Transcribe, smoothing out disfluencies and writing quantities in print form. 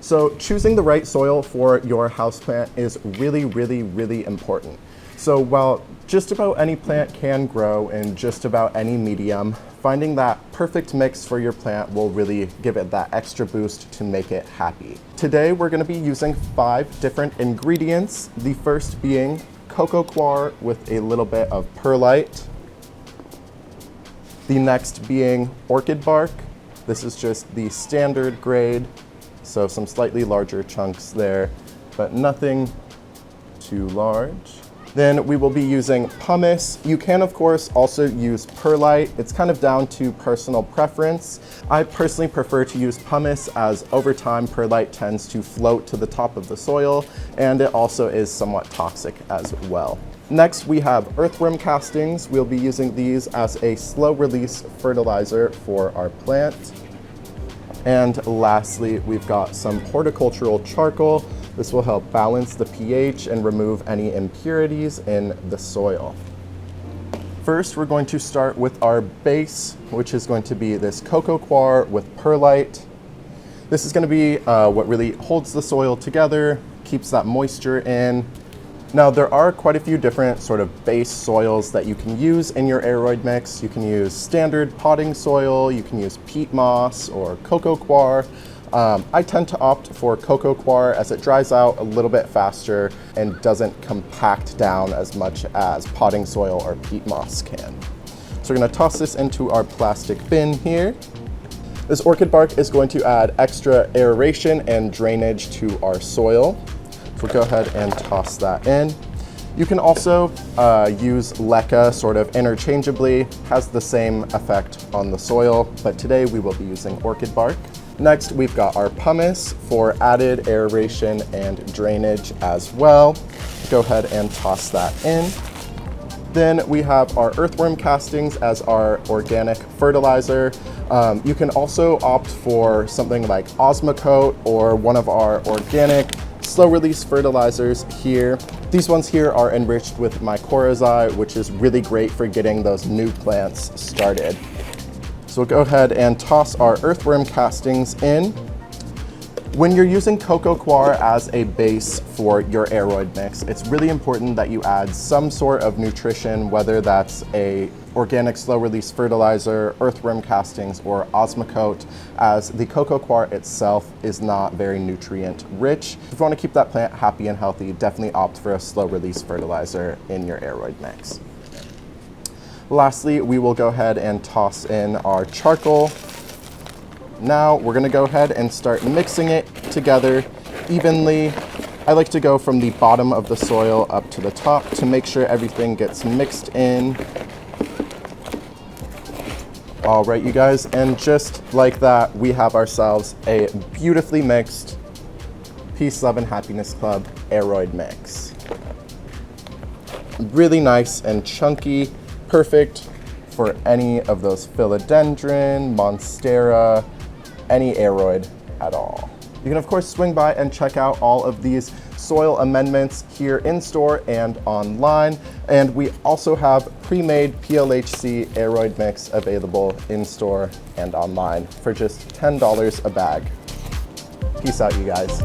So choosing the right soil for your houseplant is really, really, really important. So while just about any plant can grow in just about any medium, finding that perfect mix for your plant will really give it that extra boost to make it happy. Today we're going to be using 5 different ingredients, the first being cocoa coir with a little bit of perlite. The next being orchid bark. This is just the standard grade, so some slightly larger chunks there, but nothing too large. Then we will be using pumice. You can, of course, also use perlite. It's kind of down to personal preference. I personally prefer to use pumice as over time perlite tends to float to the top of the soil, and it also is somewhat toxic as well. Next, we have earthworm castings. We'll be using these as a slow release fertilizer for our plant. And lastly, we've got some horticultural charcoal. This will help balance the pH and remove any impurities in the soil. First, we're going to start with our base, which is going to be this cocoa coir with perlite. This is going to be what really holds the soil together, keeps that moisture in. Now, there are quite a few different sort of base soils that you can use in your Aroid mix. You can use standard potting soil, you can use peat moss or cocoa coir. I tend to opt for cocoa coir as it dries out a little bit faster and doesn't compact down as much as potting soil or peat moss can. So we're going to toss this into our plastic bin here. This orchid bark is going to add extra aeration and drainage to our soil. So we'll go ahead and toss that in. You can also use leca sort of interchangeably, has the same effect on the soil, but today we will be using orchid bark. Next, we've got our pumice for added aeration and drainage as well. Go ahead and toss that in. Then we have our earthworm castings as our organic fertilizer. You can also opt for something like Osmocote or one of our organic slow release fertilizers here. These ones here are enriched with mycorrhizae, which is really great for getting those new plants started. So we'll go ahead and toss our earthworm castings in. When you're using cocoa coir as a base for your Aroid mix, it's really important that you add some sort of nutrition, whether that's a organic slow release fertilizer, earthworm castings, or Osmocote, as the cocoa coir itself is not very nutrient rich. If you want to keep that plant happy and healthy, definitely opt for a slow release fertilizer in your Aroid mix. Lastly, we will go ahead and toss in our charcoal. Now we're going to go ahead and start mixing it together evenly. I like to go from the bottom of the soil up to the top to make sure everything gets mixed in. All right, you guys, and just like that, we have ourselves a beautifully mixed Peace, Love, and Happiness Club Aroid mix. Really nice and chunky, perfect for any of those philodendron, monstera, any Aroid at all. You can of course swing by and check out all of these soil amendments here in store and online. And we also have pre-made PLHC Aroid mix available in store and online for just $10 a bag. Peace out, you guys.